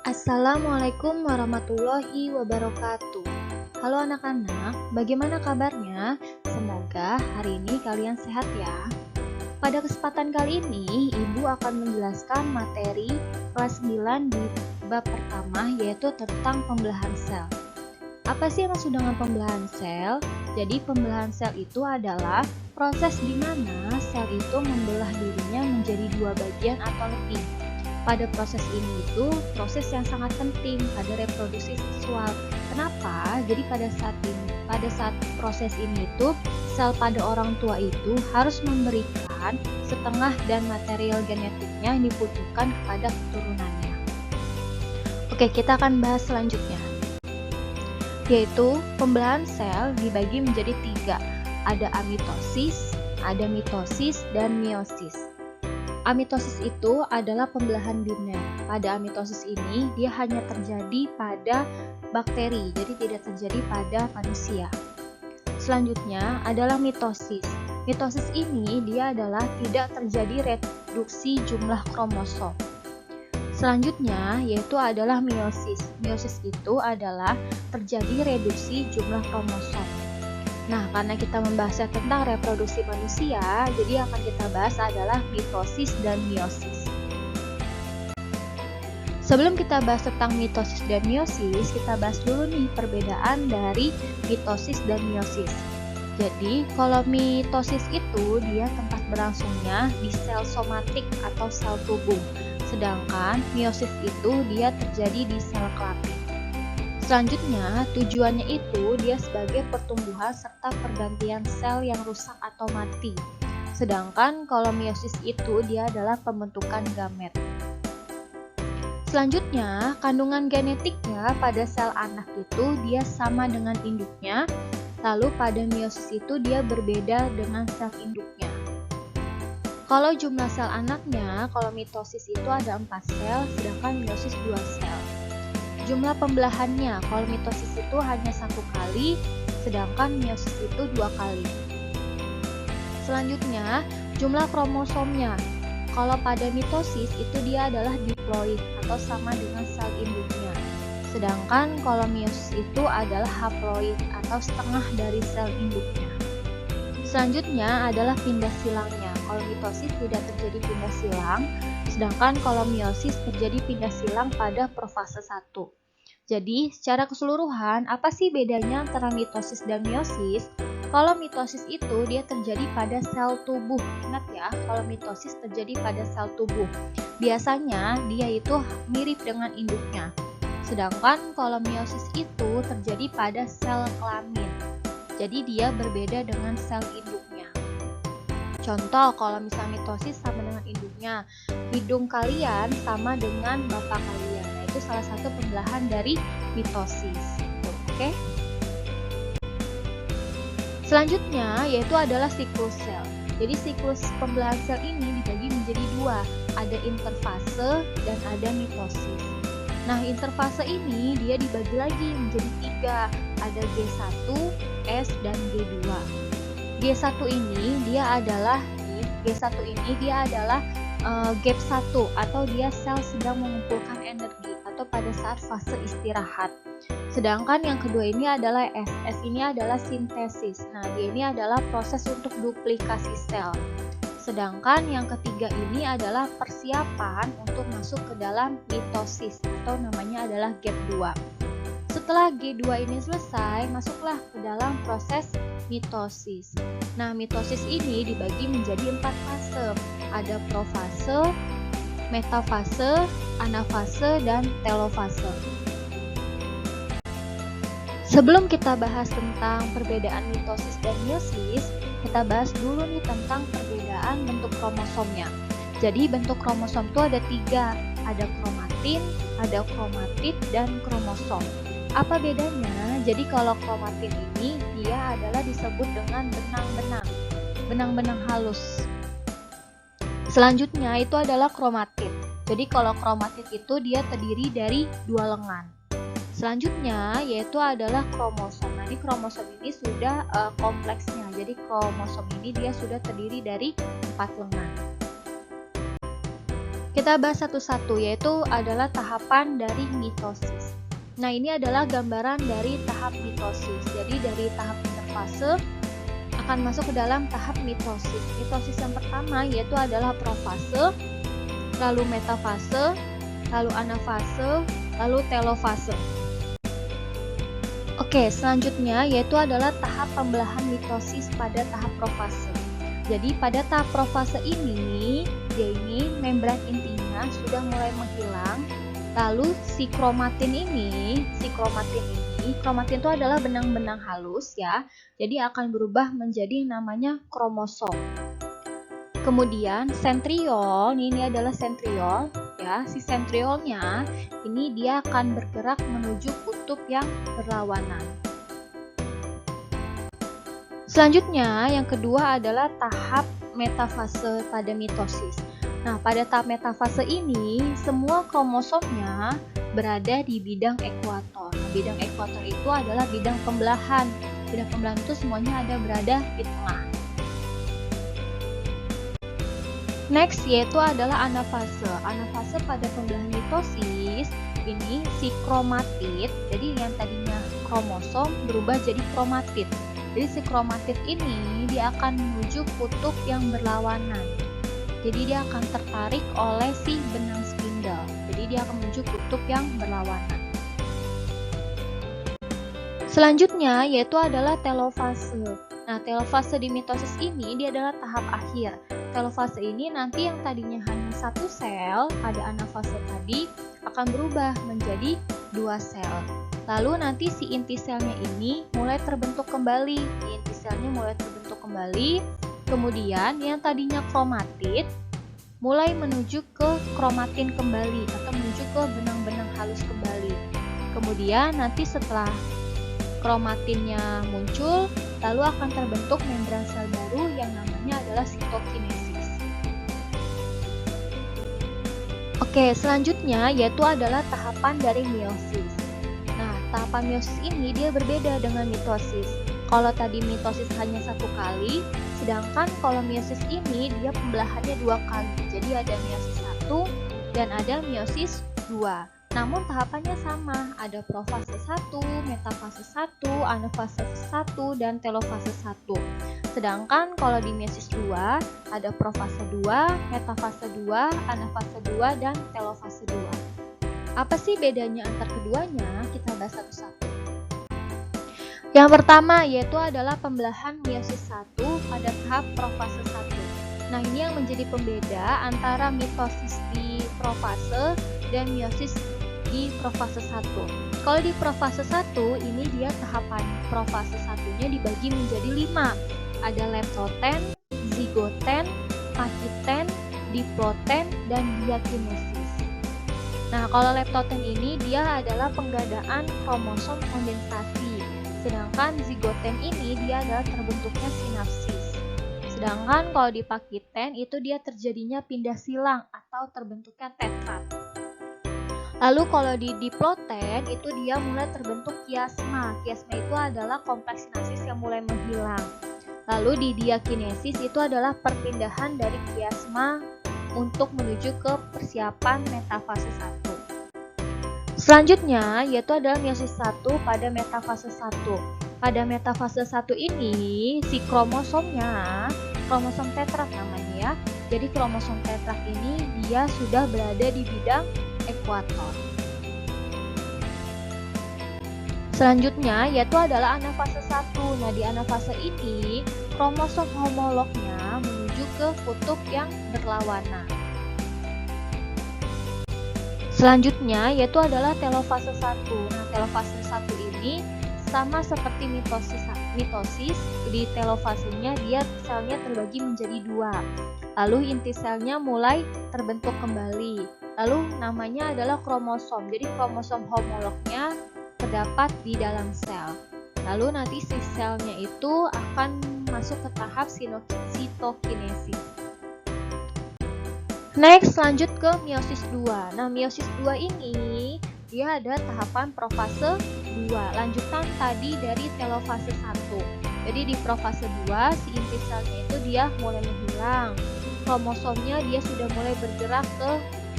Assalamualaikum warahmatullahi wabarakatuh. Halo anak-anak, bagaimana kabarnya? Semoga hari ini kalian sehat ya. Pada kesempatan kali ini, Ibu akan menjelaskan materi kelas 9 di bab pertama, yaitu tentang pembelahan sel. Apa sih yang maksud dengan pembelahan sel? Jadi pembelahan sel itu adalah proses di mana sel itu membelah dirinya menjadi dua bagian atau lebih. Pada proses ini itu proses yang sangat penting pada reproduksi seksual. Kenapa? Jadi pada saat proses ini itu sel pada orang tua itu harus memberikan setengah dan material genetiknya yang dibutuhkan kepada keturunannya. Oke, kita akan bahas selanjutnya, yaitu pembelahan sel dibagi menjadi 3. Ada amitosis, ada mitosis, dan meiosis. Amitosis itu adalah pembelahan biner. Pada amitosis ini, dia hanya terjadi pada bakteri, jadi tidak terjadi pada manusia. Selanjutnya adalah mitosis. Mitosis ini dia adalah tidak terjadi reduksi jumlah kromosom. Selanjutnya yaitu adalah meiosis. Meiosis itu adalah terjadi reduksi jumlah kromosom. Nah, karena kita membahasnya tentang reproduksi manusia, jadi yang akan kita bahas adalah mitosis dan meiosis. Sebelum kita bahas tentang mitosis dan meiosis, kita bahas dulu nih perbedaan dari mitosis dan meiosis. Jadi, kalau mitosis itu dia tempat berlangsungnya di sel somatik atau sel tubuh, sedangkan meiosis itu dia terjadi di sel kelamin. Selanjutnya, tujuannya itu dia sebagai pertumbuhan serta pergantian sel yang rusak atau mati. Sedangkan kalau meiosis itu dia adalah pembentukan gamet. Selanjutnya, kandungan genetiknya pada sel anak itu dia sama dengan induknya. Lalu pada meiosis itu dia berbeda dengan sel induknya. Kalau jumlah sel anaknya, kalau mitosis itu ada 4 sel, sedangkan meiosis 2 sel. Jumlah pembelahannya, kalau mitosis itu hanya 1 kali, sedangkan meiosis itu 2 kali. Selanjutnya, jumlah kromosomnya. Kalau pada mitosis itu dia adalah diploid atau sama dengan sel induknya. Sedangkan kalau meiosis itu adalah haploid atau setengah dari sel induknya. Selanjutnya adalah pindah silangnya. Kalau mitosis tidak terjadi pindah silang, sedangkan kalau meiosis terjadi pindah silang pada profase 1. Jadi, secara keseluruhan, apa sih bedanya antara mitosis dan meiosis? Kalau mitosis itu dia terjadi pada sel tubuh. Ingat ya, kalau mitosis terjadi pada sel tubuh. Biasanya dia itu mirip dengan induknya. Sedangkan kalau meiosis itu terjadi pada sel kelamin. Jadi dia berbeda dengan sel induknya. Contoh, kalau misalnya mitosis sama dengan induknya, hidung kalian sama dengan bapak kalian. Nah, itu salah satu pembelahan dari mitosis. Oke? Selanjutnya yaitu adalah siklus sel. Jadi siklus pembelahan sel ini dibagi menjadi 2, ada interfase dan ada mitosis. Nah, interfase ini dia dibagi lagi menjadi 3, ada G1, S, dan G2. G1 ini dia adalah gap 1 atau dia sel sedang mengumpulkan energi atau pada saat fase istirahat. Sedangkan yang kedua ini adalah S. S ini adalah sintesis. Nah, dia ini adalah proses untuk duplikasi sel. Sedangkan yang ketiga ini adalah persiapan untuk masuk ke dalam mitosis atau namanya adalah gap 2. Setelah G2 ini selesai, masuklah ke dalam proses mitosis. Nah, mitosis ini dibagi menjadi 4 fase. Ada profase, metafase, anafase, dan telofase. Sebelum kita bahas tentang perbedaan mitosis dan meiosis, kita bahas dulu nih tentang perbedaan bentuk kromosomnya. Jadi bentuk kromosom itu ada 3, ada kromatin, ada kromatid, dan kromosom. Apa bedanya? Jadi kalau kromatin ini dia adalah disebut dengan benang-benang halus. Selanjutnya itu adalah kromatid. Jadi kalau kromatid itu dia terdiri dari 2 lengan. Selanjutnya yaitu adalah kromosom. Nah, ini kromosom ini sudah kompleksnya. Jadi kromosom ini dia sudah terdiri dari 4 lengan. Kita bahas satu-satu, yaitu adalah tahapan dari mitosis. Nah, ini adalah gambaran dari tahap mitosis. Jadi dari tahap interfase akan masuk ke dalam tahap mitosis. Mitosis yang pertama yaitu adalah profase, lalu metafase, lalu anafase, lalu telofase. Oke, selanjutnya yaitu adalah tahap pembelahan mitosis pada tahap profase. Jadi pada tahap profase ini, membran intinya sudah mulai menghilang. Lalu kromatin itu adalah benang-benang halus ya. Jadi akan berubah menjadi namanya kromosom. Kemudian sentriol, ini adalah sentriol ya. Si sentriolnya ini dia akan bergerak menuju kutub yang berlawanan. Selanjutnya yang kedua adalah tahap metafase pada mitosis. Nah, pada tahap metafase ini semua kromosomnya berada di bidang ekuator. Bidang ekuator itu adalah bidang pembelahan. Bidang pembelahan itu semuanya berada di tengah. Next yaitu adalah anafase. Anafase pada pembelahan mitosis ini si kromatid. Jadi yang tadinya kromosom berubah jadi kromatid. Jadi si kromatid ini dia akan menuju kutub yang berlawanan. Jadi dia akan tertarik oleh si benang spindle. Jadi dia akan menuju kutub yang berlawanan. Selanjutnya yaitu adalah telofase. Nah, telofase di mitosis ini dia adalah tahap akhir. Telofase ini nanti yang tadinya hanya satu sel pada anafase tadi akan berubah menjadi 2 sel. Lalu nanti si inti selnya ini mulai terbentuk kembali. Inti selnya mulai terbentuk kembali. Kemudian yang tadinya kromatid mulai menuju ke kromatin kembali atau menuju ke benang-benang halus kembali. Kemudian nanti setelah kromatinnya muncul, lalu akan terbentuk membran sel baru yang namanya adalah sitokinesis. Oke, selanjutnya yaitu adalah tahapan dari meiosis. Nah, tahapan meiosis ini dia berbeda dengan mitosis. Kalau tadi mitosis hanya 1 kali, sedangkan kalau meiosis ini dia pembelahannya 2 kali. Jadi ada meiosis 1 dan ada meiosis 2. Namun tahapannya sama, ada profase 1, metafase 1, anafase 1, dan telofase 1. Sedangkan kalau di meiosis 2, ada profase 2, metafase 2, anafase 2, dan telofase 2. Apa sih bedanya antar keduanya? Kita bahas satu-satu. Yang pertama yaitu adalah pembelahan meiosis 1 pada tahap profase 1. Nah, ini yang menjadi pembeda antara mitosis di profase dan meiosis di profase 1. Kalau di profase 1 ini dia tahapan profase 1-nya dibagi menjadi 5. Ada leptoten, zigoten, pakiten, diploten, dan diakinesis. Nah, kalau leptoten ini dia adalah penggadaan kromosom kondensasi. Sedangkan zigoten ini dia adalah terbentuknya sinapsis. Sedangkan kalau di pakiten itu dia terjadinya pindah silang atau terbentuknya tetrat. Lalu kalau di diploten itu dia mulai terbentuk kiasma. Kiasma itu adalah kompleks sinapsis yang mulai menghilang. Lalu di diakinesis itu adalah perpindahan dari kiasma untuk menuju ke persiapan metafase 1. Selanjutnya yaitu adalah meiosis 1 pada metafase 1. Pada metafase 1 ini si kromosomnya, kromosom tetrat namanya ya. Jadi kromosom tetrat ini dia sudah berada di bidang ekuator. Selanjutnya yaitu adalah anafase 1. Nah, di anafase ini kromosom homolognya menuju ke kutub yang berlawanan. Selanjutnya yaitu adalah telofase 1. Nah, telofase 1 ini sama seperti mitosis, di telofasenya dia selnya terbagi menjadi 2. Lalu inti selnya mulai terbentuk kembali. Lalu namanya adalah kromosom. Jadi kromosom homolognya terdapat di dalam sel. Lalu nanti si selnya itu akan masuk ke tahap sitokinesis. Next, lanjut ke meiosis 2. Nah, meiosis 2 ini dia ada tahapan profase 2, lanjutan tadi dari telofase 1. Jadi di profase 2 si inti selnya itu dia mulai menghilang. Kromosomnya dia sudah mulai bergerak ke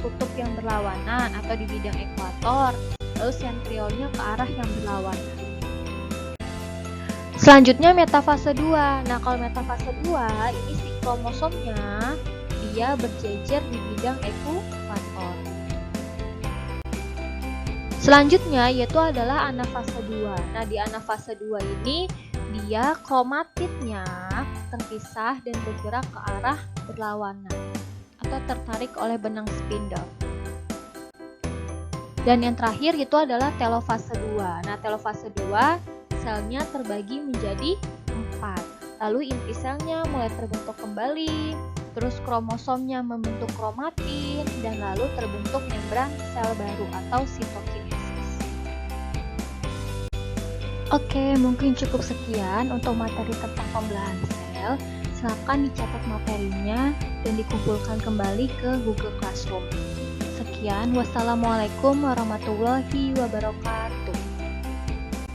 kutub yang berlawanan atau di bidang ekuator, lalu sentriolnya ke arah yang berlawanan. Selanjutnya metafase 2. Nah, kalau metafase 2 ini si kromosomnya dia berjejer di bidang ekuator. Selanjutnya yaitu adalah anafase 2. Nah, di anafase 2 ini dia kromatidnya terpisah dan bergerak ke arah berlawanan atau tertarik oleh benang spindle. Dan yang terakhir itu adalah telofase 2. Nah, telofase 2 selnya terbagi menjadi 4. Lalu inti selnya mulai terbentuk kembali, terus kromosomnya membentuk kromatin, dan lalu terbentuk membran sel baru atau sitokinesis. Oke, mungkin cukup sekian untuk materi tentang pembelahan sel. Silakan dicatat materinya dan dikumpulkan kembali ke Google Classroom. Sekian, wassalamualaikum warahmatullahi wabarakatuh.